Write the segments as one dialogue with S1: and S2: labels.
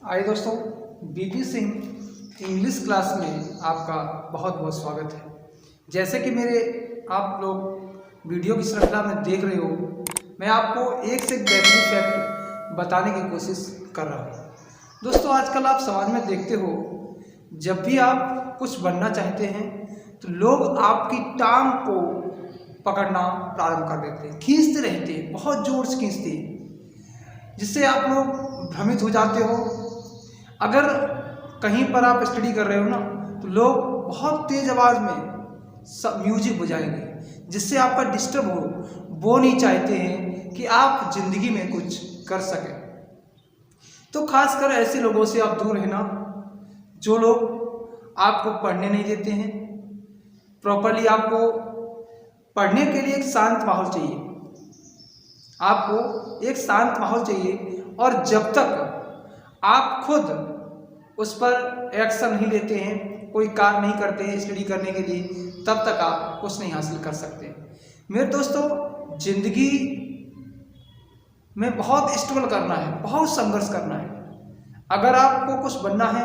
S1: आइए दोस्तों, BP Singh English class में आपका बहुत बहुत स्वागत है। जैसे कि मेरे आप लोग वीडियो की श्रृंखला में देख रहे हो, मैं आपको एक से एक बेहतरीन फैक्ट बताने की कोशिश कर रहा हूँ। दोस्तों, आजकल आप समाज में देखते हो, जब भी आप कुछ बनना चाहते हैं तो लोग आपकी टांग को पकड़ना प्रारंभ कर देते हैं, खींचते रहते हैं, बहुत जोर से खींचते हैं, जिससे आप लोग भ्रमित हो जाते हो। अगर कहीं पर आप स्टडी कर रहे हो ना, तो लोग बहुत तेज आवाज़ में म्यूजिक बजाएंगे, जिससे आपका डिस्टर्ब हो। वो नहीं चाहते हैं कि आप जिंदगी में कुछ कर सकें। तो खासकर ऐसे लोगों से आप दूर रहना, जो लोग आपको पढ़ने नहीं देते हैं। प्रॉपरली आपको पढ़ने के लिए एक शांत माहौल चाहिए, आपको एक शांत माहौल चाहिए। और जब तक आप खुद उस पर एक्शन नहीं लेते हैं, कोई कार्य नहीं करते हैं स्टडी करने के लिए, तब तक आप कुछ नहीं हासिल कर सकते। मेरे दोस्तों, जिंदगी में बहुत स्ट्रगल करना है, बहुत संघर्ष करना है। अगर आपको कुछ बनना है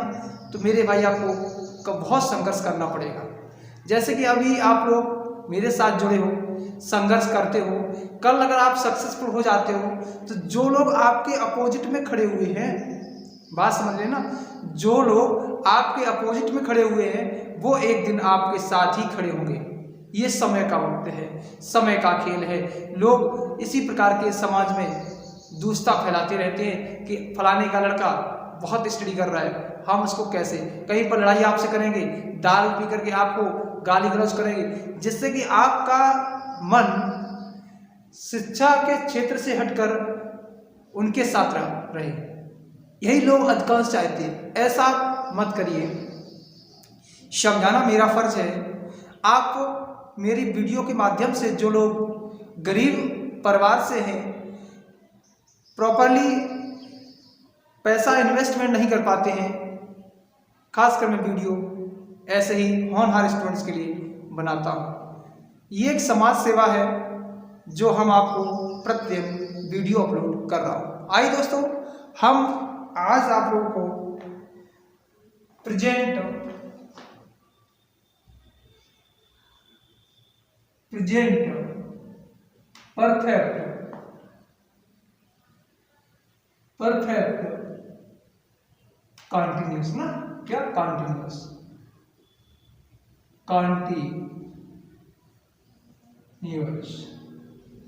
S1: तो मेरे भाई आपको बहुत संघर्ष करना पड़ेगा। जैसे कि अभी आप लोग मेरे साथ जुड़े हो, संघर्ष करते हो। कल अगर आप सक्सेसफुल हो जाते हो तो जो लोग आपके अपोजिट में खड़े हुए हैं, बात समझ रहे ना, जो लोग आपके अपोजिट में खड़े हुए हैं वो एक दिन आपके साथ ही खड़े होंगे। ये समय का वक्त है, समय का खेल है। लोग इसी प्रकार के समाज में दूसरा फैलाते रहते हैं कि फलाने का लड़का बहुत स्टडी कर रहा है, हम उसको कैसे, कहीं पर लड़ाई आपसे करेंगे, दारू पी करके आपको गाली गलौज करेंगे, जिससे कि आपका मन शिक्षा के क्षेत्र से हटकर उनके साथ रहे। यही लोग अधिकांश चाहते हैं। ऐसा मत करिए, समझाना मेरा फर्ज है। आप मेरी वीडियो के माध्यम से जो लोग गरीब परिवार से हैं, प्रॉपरली पैसा इन्वेस्टमेंट नहीं कर पाते हैं, खासकर मैं वीडियो ऐसे ही होनहार स्टूडेंट्स के लिए बनाता हूँ। ये एक समाज सेवा है जो हम आपको प्रतिदिन वीडियो अपलोड कर रहा हूँ। आइए दोस्तों, हम आज आप लोगों को प्रेजेंट परफेक्ट कॉन्टिन्यूस ना, क्या कॉन्टिन्यूस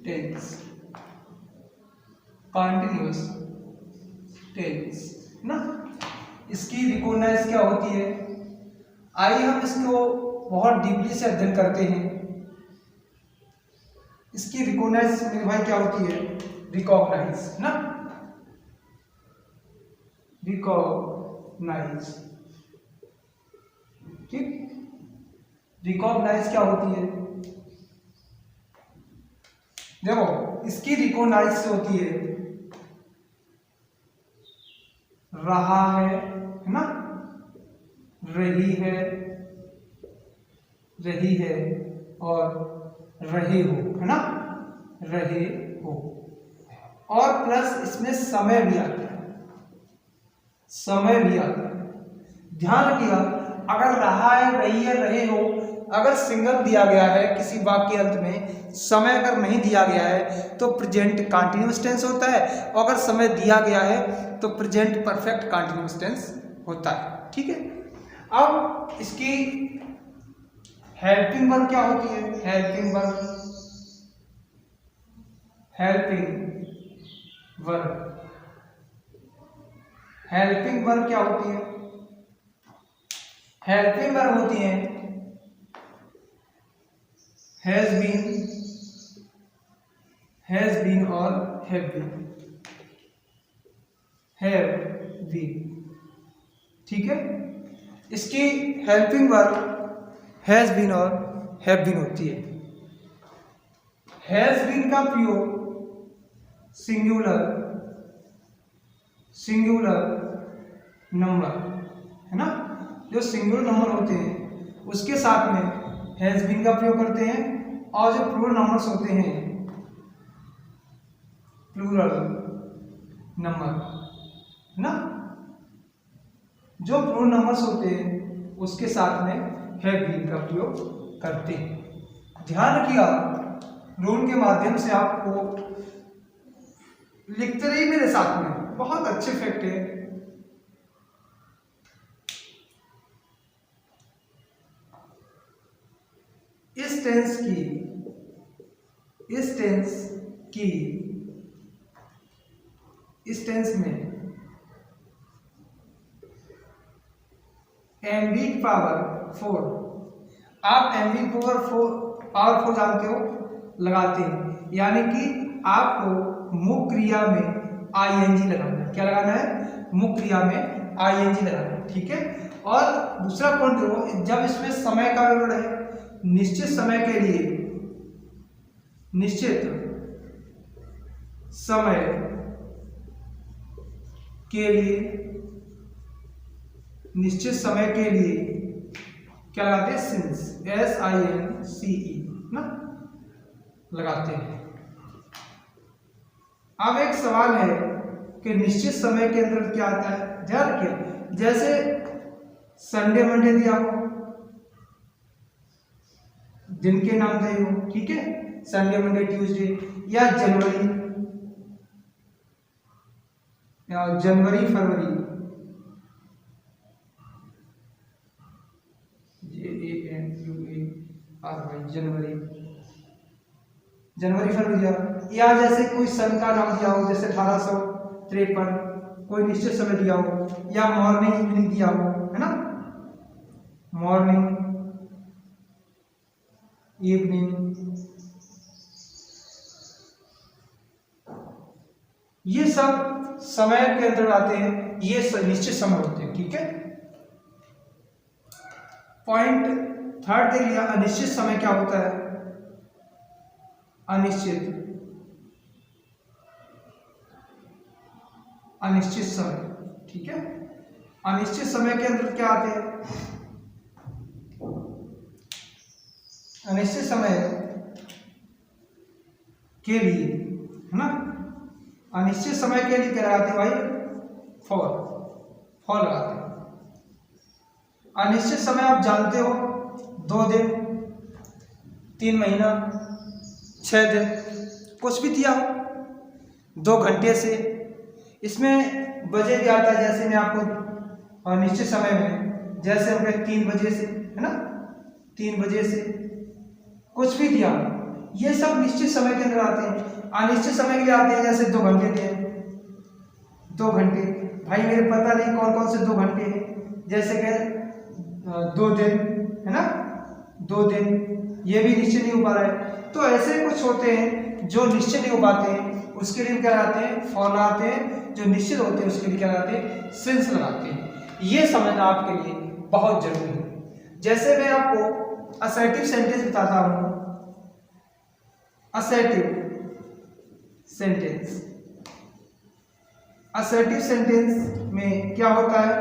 S1: टेंस, कॉन्टिन्यूस टेंस ना, इसकी रिकॉग्नाइज क्या होती है। आइए हम इसको बहुत डीपली से अध्ययन करते हैं। इसकी रिकॉग्नाइज मेरे भाई क्या होती है, रिकॉग्नाइज ना, रिकॉग्नाइज, ठीक। रिकॉग्नाइज क्या होती है, देखो इसकी रिकॉग्नाइज से होती है रहा है ना, रही है और रहे हो, है ना, रहे हो। और प्लस इसमें समय भी आता है, ध्यान रखिएगा। अगर रहा है, रही है, रहे हो, अगर सिंगल दिया गया है किसी वाक्य अंत में, समय अगर नहीं दिया गया है तो प्रेजेंट कंटीन्यूअस टेंस होता है, और अगर समय दिया गया है तो प्रेजेंट परफेक्ट कंटीन्यूअस टेंस होता है, ठीक है। अब इसकी हेल्पिंग वर्ब क्या होती है, हेल्पिंग वर्ब क्या होती है, हेल्पिंग वर्ब होती है हैज बीन और हैव बीन, ठीक है। इसकी हेल्पिंग वर्ब हैज बीन और हैव बीन होती है। हैज बीन का प्रयोग सिंगुलर नंबर है ना, जो सिंगुलर नंबर होते हैं उसके साथ में हैज बीन का प्रयोग करते हैं, और जो प्लूरल नंबर्स होते हैं, प्लूरल नंबर है ना, जो प्लूरल नंबर्स होते हैं उसके साथ में हैव बीन का प्रयोग करते हैं। ध्यान रखिएगा, रूल के माध्यम से आपको लिखते रहिए मेरे साथ में, बहुत अच्छे फैक्ट है। इस टेंस में एमबी पावर 4, आप एमबी पावर 4 जानते हो, लगाते हैं, यानी कि आपको मुख्य क्रिया में आईएनजी लगाना है। क्या लगाना है? मुख्य क्रिया में आईएनजी लगाना है, ठीक है। और दूसरा पॉइंट देखो, जब इसमें समय का विवरण है, निश्चित समय के लिए, निश्चित समय के लिए, निश्चित समय के लिए क्या लगाते हैं? सिंस, SINCE ना लगाते हैं। अब एक सवाल है कि निश्चित समय के अंदर क्या आता है, ध्यान रखिए। जैसे संडे मंडे दिया हो, दिन के नाम दिए हो, ठीक है, संडे मंडे ट्यूसडे, या जनवरी फरवरी, जनवरी फरवरी दिया, या जैसे कोई सन का नाम दिया हो, जैसे 1853, कोई निश्चित समय दिया हो, या मॉर्निंग इवनिंग दिया हो, है ना, मॉर्निंग इवनिंग, ये सब समय के अंदर आते हैं, ये निश्चित समय होते हैं, ठीक है। पॉइंट थर्ड देख लिया, अनिश्चित समय क्या होता है? अनिश्चित समय, ठीक है। अनिश्चित समय के अंदर क्या आते हैं? अनिश्चित समय के लिए, है ना, अनिश्चित समय के लिए क्या लगाते हैं भाई? फॉर लगाते हैं। अनिश्चित समय आप जानते हो, 2 दिन, 3 महीना, 6 दिन, कुछ भी दिया हो, 2 घंटे से, इसमें बजे भी आता है। जैसे मैं आपको अनिश्चित समय में, जैसे हो गए 3 बजे से, है ना, 3 बजे से, कुछ भी दिया, ये सब निश्चित समय के अंदर आते हैं। अनिश्चित समय के लिए आते हैं, जैसे 2 घंटे दिए, 2 घंटे, भाई मेरे पता नहीं कौन कौन से 2 घंटे हैं, जैसे कि 2 दिन, है ना, 2 दिन, ये भी निश्चित नहीं हो पा रहा है। तो ऐसे कुछ होते हैं जो निश्चित नहीं हो पाते हैं, उसके लिए क्या लगाते हैं? फॉर लगाते हैं। जो निश्चित होते हैं उसके लिए क्या लगाते हैं? सिंस लगाते हैं। ये समझना आपके लिए बहुत जरूरी है। जैसे मैं आपको असर्टिव सेंटेंस बताता हूं, असर्टिव सेंटेंस में क्या होता है?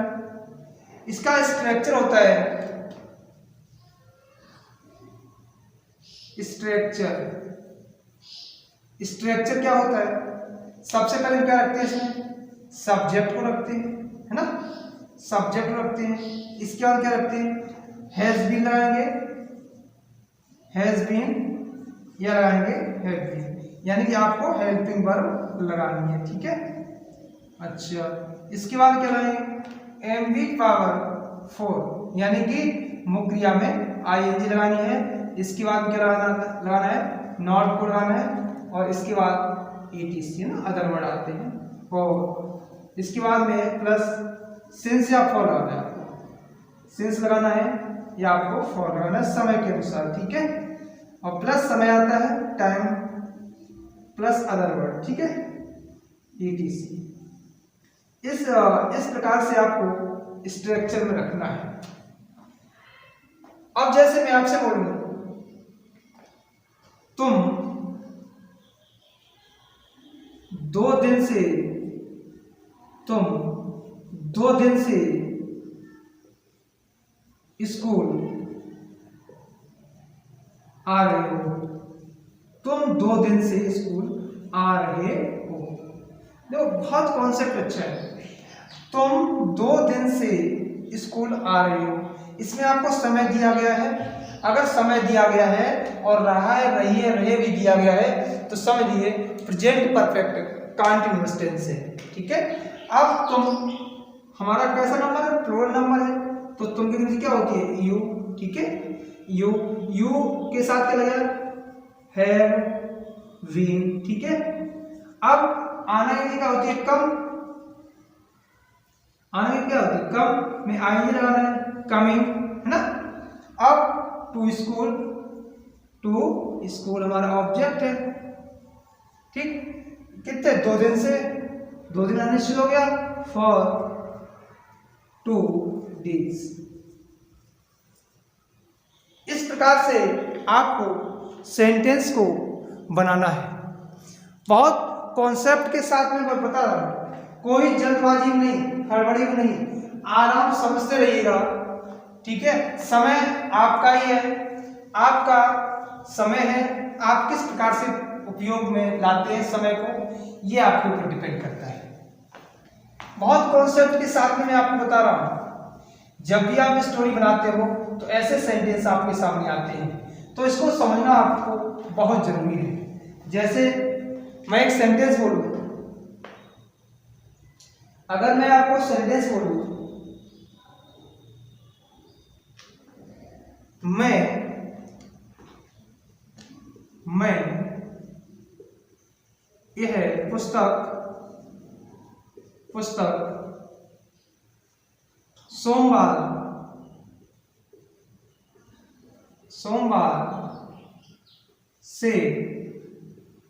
S1: इसका स्ट्रक्चर होता है, स्ट्रक्चर क्या होता है? सबसे पहले क्या रखते हैं इसमें? सब्जेक्ट को रखते हैं, है ना, सब्जेक्ट को रखते हैं। इसके बाद क्या रखते हैं? हैज बीन लगाएंगे, हैज बीन, या लगाएंगे हैड बीन, यानी कि आपको हेल्पिंग वर्ब लगानी है, ठीक है। अच्छा, इसके बाद क्या लगाएंगे? एमबी पावर 4, यानी कि मुख्य क्रिया में आईएनजी लगानी है। इसके बाद क्या लगाना है? नॉट को लगाना है, और इसके बाद ETC, ना, अदर वर्ड आते हैं, और इसके बाद में प्लस सिंस या फॉर लगाना है आपको, सिंस लगाना है या आपको फॉर लगाना है समय के अनुसार, ठीक है। और प्लस समय आता है, टाइम प्लस अदर वर्ड, ठीक है, ETC। इस प्रकार से आपको स्ट्रक्चर में रखना है। अब जैसे मैं आपसे बोलूं, तुम 2 दिन से स्कूल आ रहे हो, तुम 2 दिन से स्कूल आ रहे हो। देखो बहुत कॉन्सेप्ट अच्छा है। तुम 2 दिन से स्कूल आ रही हो। इसमें आपको समय दिया गया है। अगर समय दिया गया है और रहा है, रही है, रहे भी दिया गया है तो समझिए प्रेजेंट परफेक्ट कंटीन्यूअस टेंस है। ठीक है। अब तुम, हमारा कैसा नंबर है, प्लूरल नंबर है, तो तुम की डिग्री क्या होती है, यू। ठीक है। यू के साथ क्या लगा, हैव, बीन। ठीक है। अब आना की क्या होती है, कम। आना की क्या होती है, कम में आएंगे लगाना है, कमिंग, है ना। अब टू स्कूल हमारा ऑब्जेक्ट है। ठीक। कितने, 2 दिन से, 2 दिन अनिश्चित हो गया, फॉर 2 days। इस प्रकार से आपको सेंटेंस को बनाना है। बहुत कॉन्सेप्ट के साथ में मैं बता रहा हूं, कोई जल्दबाजी नहीं, हड़बड़ी में नहीं, आराम समझते रहिएगा। ठीक है। समय आपका ही है, आपका समय है, आप किस प्रकार से उपयोग में लाते हैं समय को, ये आपके ऊपर डिपेंड करता है। बहुत कॉन्सेप्ट के साथ में मैं आपको बता रहा हूं। जब भी आप स्टोरी बनाते हो तो ऐसे सेंटेंस आपके सामने आते हैं, तो इसको समझना आपको बहुत जरूरी है। जैसे मैं एक सेंटेंस बोलूं, अगर मैं आपको सेंटेंस बोलूं, मैं यह पुस्तक सोमवार से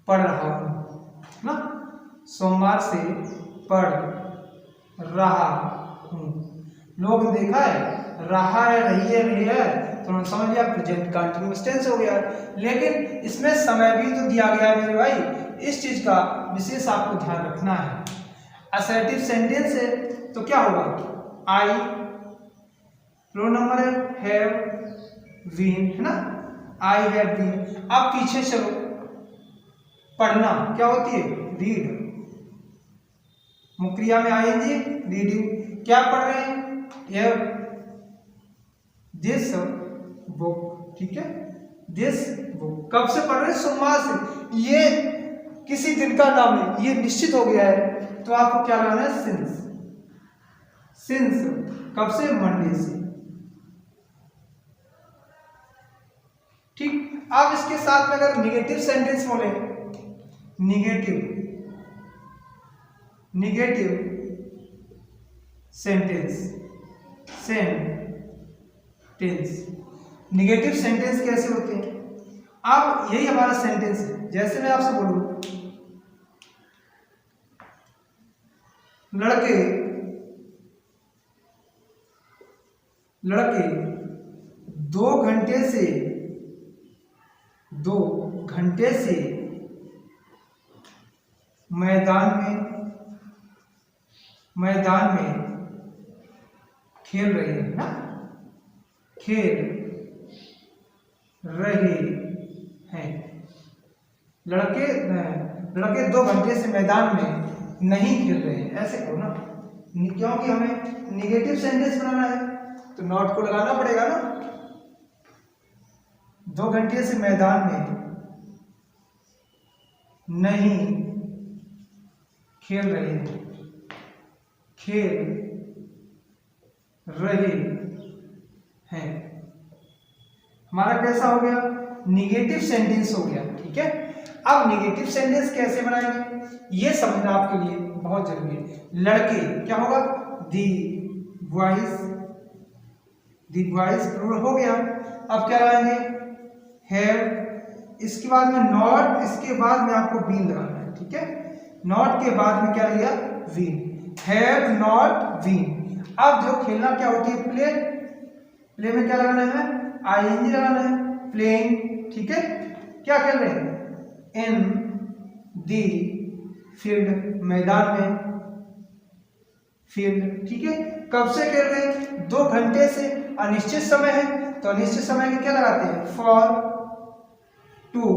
S1: पढ़ रहा हूं ना, सोमवार से पढ़ रहा हूं। लोग देखा है, रहा है, रही है, तो समझ लिया प्रेजेंट कंटीन्यूअस टेंस हो गया। लेकिन इसमें समय भी तो दिया गया है मेरे भाई, इस चीज का विशेष आपको ध्यान रखना है। असर्टिव सेंटेंस है तो क्या होगा, आई, प्लूरल नंबर है, हैव, बीन, है ना, आई हैव बीन। अब पीछे चलो, पढ़ना क्या होती है, रीड, मुक्रिया में आएंगे रीडिंग, क्या पढ़ रहे हैं, यह दिस बुक। ठीक है। दिस बुक कब से पढ़ रहे हैं, सोमवार से। ये किसी दिन का नाम है, ये निश्चित हो गया है, तो आपको क्या लगाना है, सिंस कब से, मंडे से। ठीक। अब इसके साथ में अगर निगेटिव सेंटेंस बोले, निगेटिव निगेटिव सेंटेंस कैसे होते हैं। अब यही हमारा सेंटेंस है। जैसे मैं आपसे बोलूं, लड़के 2 घंटे से मैदान में खेल रहे हैं ना, खेल रहे हैं। लड़के 2 घंटे से मैदान में नहीं खेल रहे हैं, ऐसे करो ना, क्योंकि हमें निगेटिव सेंटेंस बनाना है तो नॉट को लगाना पड़ेगा ना। 2 घंटे से मैदान में नहीं खेल रहे हैं, खेल रहे हैं, हमारा कैसा हो गया, निगेटिव सेंटेंस हो गया। ठीक है। अब निगेटिव सेंटेंस कैसे बनाएंगे, ये समझना आपके लिए बहुत जरूरी है। लड़के क्या होगा, दी बॉयज प्लूरल हो गया। अब क्या लाएंगे, हैव, इसके बाद में नॉट, इसके बाद में आपको बीन लगाना है। ठीक है। नॉट के बाद में क्या लिया, बीन, हैव नॉट बीन। अब जो खेलना क्या होती है, प्ले में क्या लगाना है, आईएनजी लगाना है, प्लेइंग। ठीक है। क्या खेल रहे हैं, इन दी फील्ड, मैदान में, फील्ड। ठीक है। कब से खेल रहे हैं, 2 घंटे से। अनिश्चित समय है तो अनिश्चित समय के क्या लगाते हैं, फॉर 2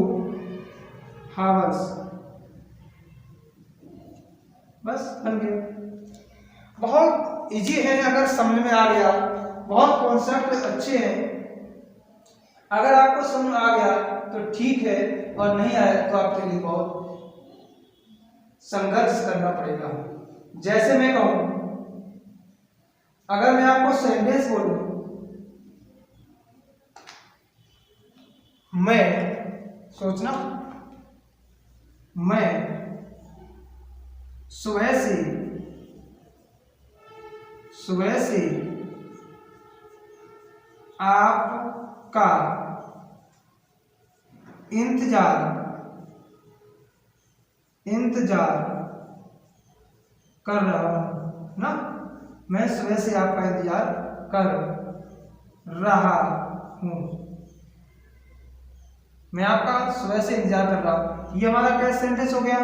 S1: hours। बस बन गया। बहुत इजी है अगर समझ में आ गया, बहुत कॉन्सेप्ट अच्छे हैं। अगर आपको समझ में आ गया तो ठीक है, और नहीं आया तो आपके लिए बहुत संघर्ष करना पड़ेगा। जैसे मैं कहूं, अगर मैं आपको सेंटेंस बोलूं, मैं, सोचना, मैं सुबह से आपका इंतजार कर रहा हूं ना, मैं सुबह से आपका इंतजार कर रहा हूं, मैं आपका सुबह से इंतजार कर रहा हूं। ये हमारा क्या सेंटेंस हो गया?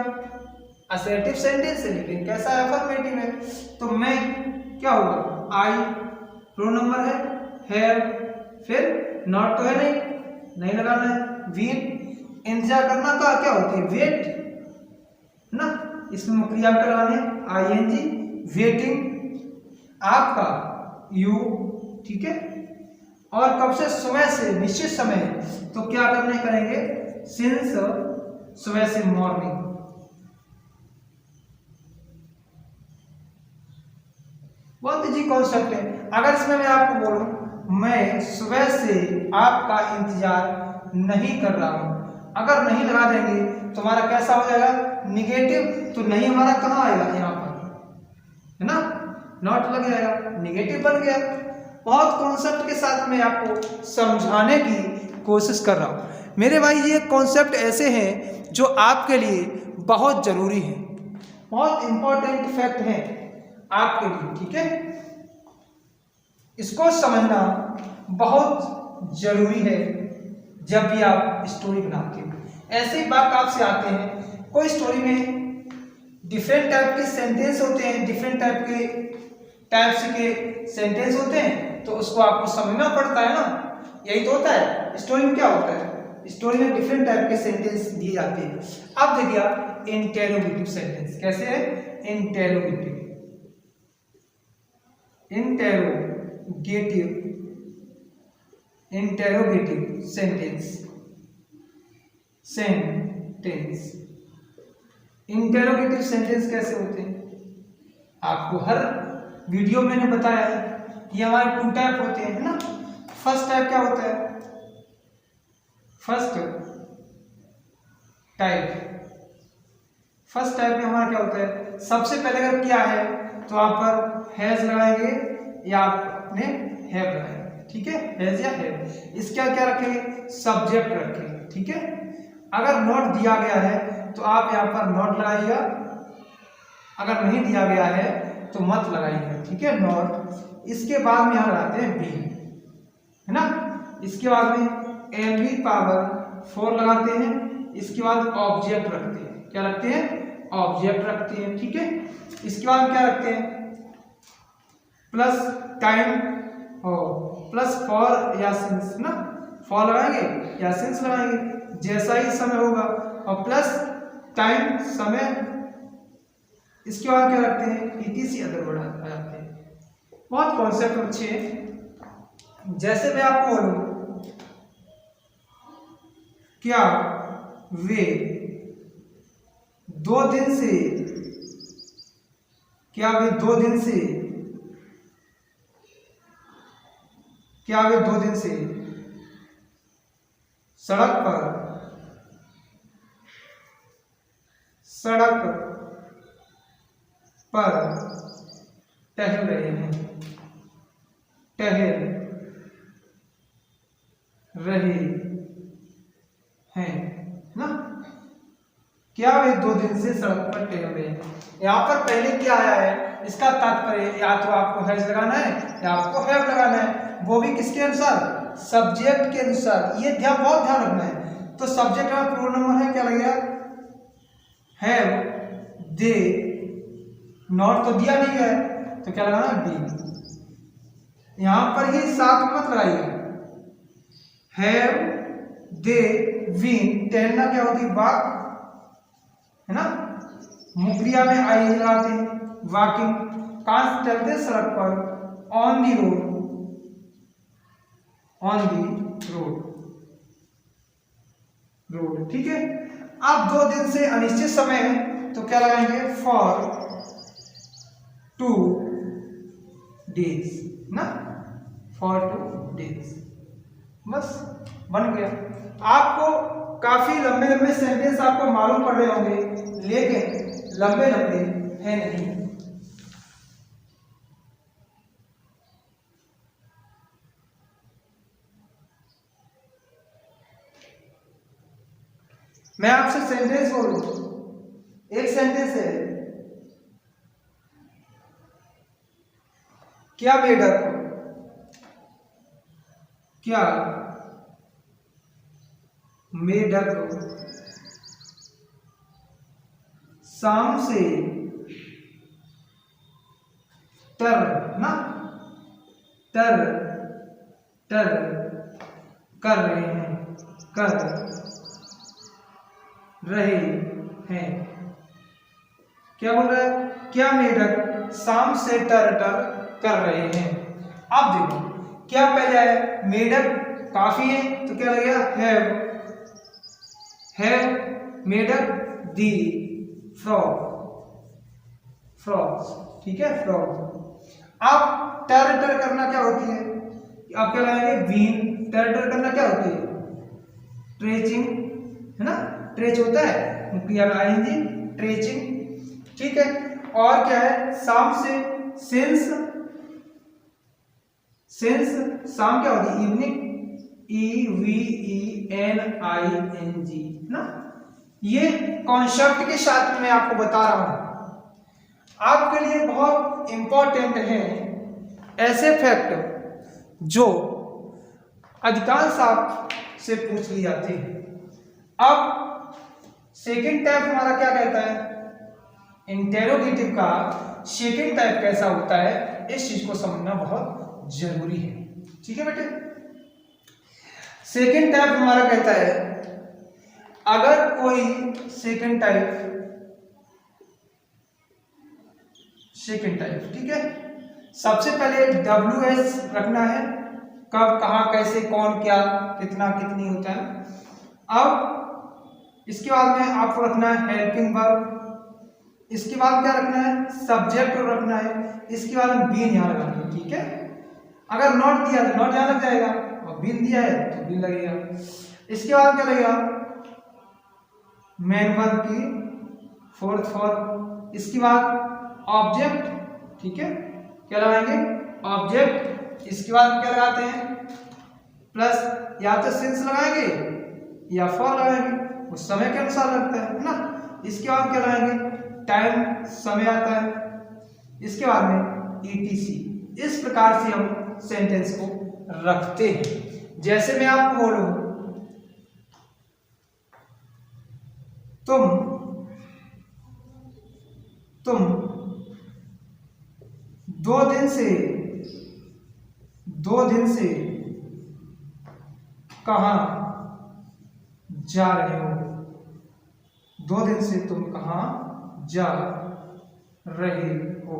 S1: असर्टिव सेंटेंस है, लेकिन कैसा है? अफर्मेटिव है। तो मैं क्या होगा? आई, प्रोनंबर है, हैव, फिर नॉट तो है नहीं लगाना है, वीन, इंतजार करना का क्या होती है? वेट ना, इसमें क्रिया का लगाने आईएनजी, वेटिंग, आपका यू, ठीक है। और कब से? सुबह से, निश्चित समय, तो क्या करेंगे? सिंस, सुबह से, मॉर्निंग। बहुत इजी कॉन्सेप्ट है। अगर इसमें मैं आपको बोलूं, मैं सुबह से आपका इंतजार नहीं कर रहा हूं, अगर नहीं लगा देंगे तो हमारा कैसा हो जाएगा? निगेटिव। तो नहीं हमारा कहाँ आएगा? यहाँ पर, है ना, नॉट लग जाएगा, निगेटिव बन गया। बहुत कॉन्सेप्ट के साथ मैं आपको समझाने की कोशिश कर रहा हूं मेरे भाई। ये कॉन्सेप्ट ऐसे हैं जो आपके लिए बहुत जरूरी है, बहुत इंपॉर्टेंट फैक्ट है आपके लिए, ठीक है। इसको समझना बहुत जरूरी है जब भी आप स्टोरी बनाते हो। ऐसे ही बात आपसे आते हैं, कोई स्टोरी में डिफरेंट टाइप के सेंटेंस होते हैं, डिफरेंट टाइप्स के सेंटेंस होते हैं, तो उसको आपको समझना पड़ता है ना। यही तो होता है स्टोरी में। क्या होता है? स्टोरी में डिफरेंट टाइप के सेंटेंस दिए जाते हैं। अब देखिए आप, इंटेरोगेटिव सेंटेंस कैसे है? Interrogative sentence. इंटेरोगेटिव सेंटेंस कैसे होते हैं? आपको हर वीडियो में मैंने बताया है कि हमारे 2 टाइप होते हैं, है ना। फर्स्ट टाइप क्या होता है? फर्स्ट टाइप में हमारा क्या होता है? सबसे पहले अगर क्या है तो आप पर हैज लगाएंगे या आप अपने हैव लगाएंगे, ठीक है, हैज या हैव। इसका क्या रखेंगे? सब्जेक्ट रखेंगे, ठीक है। अगर नॉट दिया गया है तो आप यहाँ पर नॉट लगाइएगा, अगर नहीं दिया गया है तो मत लगाइएगा, ठीक है, नॉट। इसके बाद में यहाँ लगाते हैं बी, है ना। इसके बाद में एलवी पावर 4 लगाते हैं। इसके बाद ऑब्जेक्ट रखते हैं, क्या रखते हैं? ऑब्जेक्ट रखते हैं, ठीक है। इसके बाद क्या रखते हैं? प्लस टाइम और प्लस फॉर या सिंस ना, फॉर लगाएंगे या सिंस लगाएंगे जैसा ही समय होगा, और प्लस टाइम, समय। इसके बाद क्या रखते हैं? ईटीसी अदर वर्ड आ जाते हैं। बहुत कॉन्सेप्ट अच्छे हैं। जैसे मैं आपको बोलूं, क्या वे 2 दिन से सड़क पर टहल रहे हैं ना। क्या वे 2 दिन से सड़क पर टहल रहे हैं? यहाँ पर पहले क्या आया है? इसका तात्पर्य या तो आपको हैज लगाना है या आपको हैव लगाना है, वो भी किसके अनुसार? सब्जेक्ट के अनुसार। ये बहुत ध्यान रखना है। तो सब्जेक्ट में प्रोनोमन है, क्या लगेगा? हैव, दे, नॉट तो दिया नहीं गया तो क्या लगाना? बी। यहां पर ही साथ मत लगाइए। हैव, दे, बीन, टहलना क्या होती है? वॉक, है ना। मुक्रिया में आई लगाते हैं, वॉकिंग। कहाँ चलते सड़क पर, on the road, on the road, ठीक है। अब 2 दिन से अनिश्चित समय है तो क्या लगाएंगे, फॉर 2 डेज ना, फॉर 2 डेज, बस बन गया। आपको काफी लंबे लंबे सेंटेंस आपको मालूम पड़ रहे होंगे, लेकिन लंबे लंबे है नहीं। मैं आपसे सेंटेंस बोलूं, एक सेंटेंस है, क्या मेढक, क्या मेढक शाम से टर ना, टर कर रहे हैं, क्या बोल रहा है, क्या मेढक शाम से टर कर रहे हैं। अब देखो क्या पहले है, मेढक काफी है तो क्या लगेगा, हैव मेढक दी फ्रॉग्स, ठीक है, फ्रॉग। अब टर करना क्या होती है, आप क्या लगाएंगे, बीन। टर करना क्या होती है, ट्रेचिंग, है ना, ट्रेच होता है, आएंगे ट्रेचिंग, ठीक है। और क्या है, शाम से, सिंस शाम क्या होती है, इवनिंग, EVENING ना। ये कॉन्सेप्ट के साथ में आपको बता रहा हूं, आपके लिए बहुत इंपॉर्टेंट है ऐसे फैक्ट जो अधिकांश आप से पूछ लिए जाते हैं। अब सेकंड टाइप हमारा क्या कहता है, इंटेरोगेटिव का सेकंड टाइप कैसा होता है, इस चीज को समझना बहुत जरूरी है, ठीक है बेटे। सेकंड टाइप हमारा कहता है, अगर कोई सेकंड टाइप, ठीक है, सबसे पहले WS रखना है, कब, कहां, कैसे, कौन, क्या, कितना, कितनी होता है। अब इसके बाद में आपको रखना है हेल्पिंग वर्ब, इसके बाद क्या रखना है, सब्जेक्ट रखना है, इसके बाद में बीन यहाँ लगाना है, ठीक है। अगर नॉट दिया तो नॉट यहाँ लग जाएगा, और बीन दिया है तो बीन लगेगा। इसके बाद क्या लगेगा, मेन वर्ब की फोर्थ फॉर्म, इसके बाद ऑब्जेक्ट, ठीक है, क्या लगाएंगे, ऑब्जेक्ट। इसके बाद क्या लगाते हैं, प्लस या तो सिंस लगाएंगे या फॉर लगाएंगे, उस समय के अनुसार लगता है ना। इसके बाद क्या लगाएंगे, टाइम, समय आता है। इसके बाद में ETC। इस प्रकार से हम सेंटेंस को रखते हैं। जैसे मैं आपको बोलूं, तुम 2 दिन से कहां जा रहे हो, 2 दिन से तुम कहां जा रहे हो।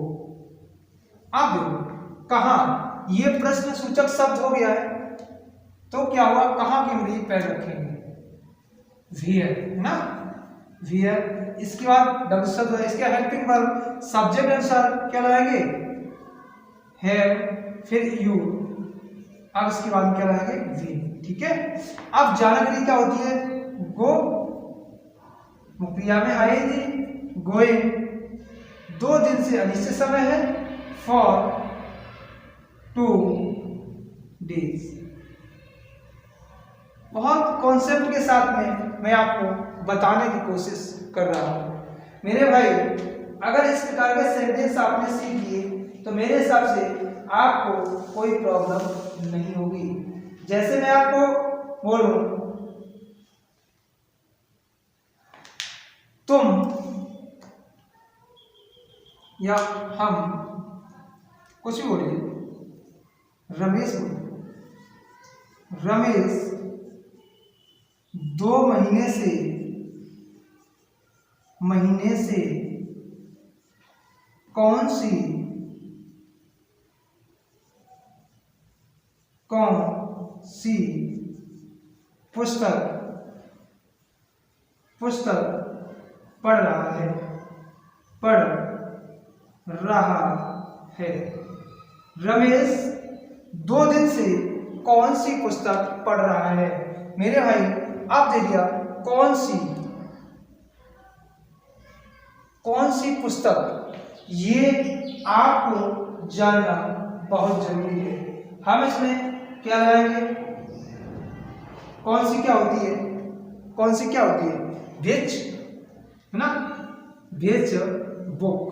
S1: अब देखो कहां, ये प्रश्न सूचक शब्द हो गया है, तो क्या हुआ, कहां के लिए पैर रखेंगे, वियर, है ना, वियर। इसके बाद डबल शब्द है, इसके हेल्पिंग वर्ब, सब्जेक्ट अनुसार क्या लगाएंगे, हैव, फिर यू, अब इसके बाद क्या लगाएंगे, वी, ठीक है। अब जाना के लिए क्या होती है, गो, क्रिया में आएगी, गोइंग। 2 दिन से अनिश्चित समय है, फॉर 2 डेज। बहुत कॉन्सेप्ट के साथ में मैं आपको बताने की कोशिश कर रहा हूं मेरे भाई। अगर इस प्रकार के सेंटेंस आपने सीख लिए तो मेरे हिसाब से आपको कोई प्रॉब्लम नहीं होगी। जैसे मैं आपको बोलूं, तुम या हम, कुछ भी बोलिए, रमेश बोलिए, रमेश 2 महीने से कौन सी कौन सी पुस्तक पढ़ रहा है, रमेश 2 दिन से कौन सी पुस्तक पढ़ रहा है। मेरे भाई आप दे दिया कौन सी पुस्तक, ये आपको जानना बहुत जरूरी है। हम इसमें क्या लगाएंगे, कौन सी क्या होती है, विच, है ना, विच बुक।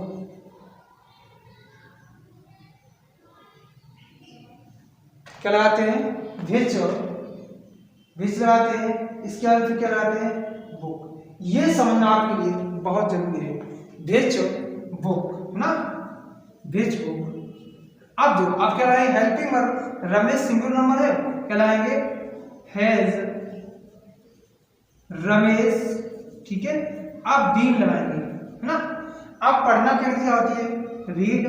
S1: क्या लगाते हैं, विच लगाते हैं, इसके बाद फिर क्या लगाते हैं, बुक। ये समझना आपके लिए बहुत जरूरी है, विच बुक, ना, विच बुक। अब जो आप क्या लगाएंगे, helping verb, Ramesh singular number है, क्या लगाएंगे, हैज रमेश, ठीक है। अब बीन लगाएंगे, है ना। अब पढ़ना क्या होती है, रीड,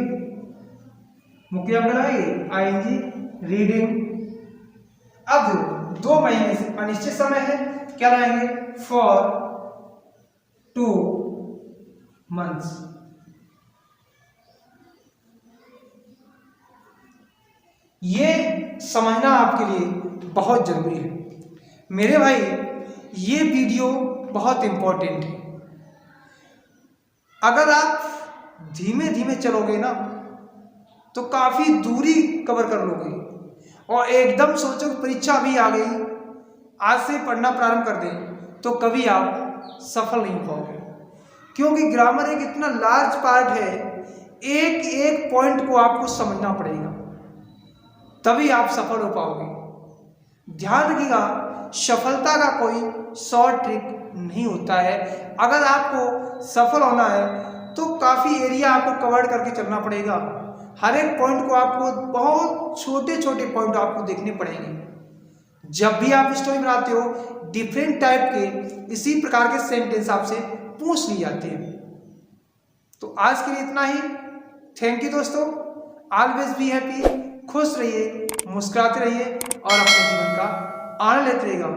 S1: मुख्य आप लगाएंगे आईएनजी, रीडिंग। अब जो 2 महीने से अनिश्चित समय है, क्या लगाएंगे, फॉर 2 months। ये समझना आपके लिए बहुत जरूरी है मेरे भाई। ये वीडियो बहुत इंपॉर्टेंट है। अगर आप धीमे धीमे चलोगे ना तो काफी दूरी कवर कर लोगे, और एकदम सोचो कि परीक्षा भी आ गई, आज से पढ़ना प्रारंभ कर दें, तो कभी आप सफल नहीं हो पाओगे। क्योंकि ग्रामर एक इतना लार्ज पार्ट है, एक एक पॉइंट को आपको समझना पड़ेगा, तभी आप सफल हो पाओगे। ध्यान रखिएगा, सफलता का कोई शॉर्ट ट्रिक नहीं होता है। अगर आपको सफल होना है तो काफ़ी एरिया आपको कवर करके चलना पड़ेगा। हर एक पॉइंट को आपको, बहुत छोटे छोटे पॉइंट आपको देखने पड़ेंगे। जब भी आप स्टोरी बनाते हो, डिफरेंट टाइप के इसी प्रकार के सेंटेंस आपसे पूछ लिए जाते हैं। तो आज के लिए इतना ही। थैंक यू दोस्तों। ऑलवेज बी हैप्पी, खुश रहिए, मुस्कुराते रहिए और अपने जीवन का आनंद लेते रहिएगा।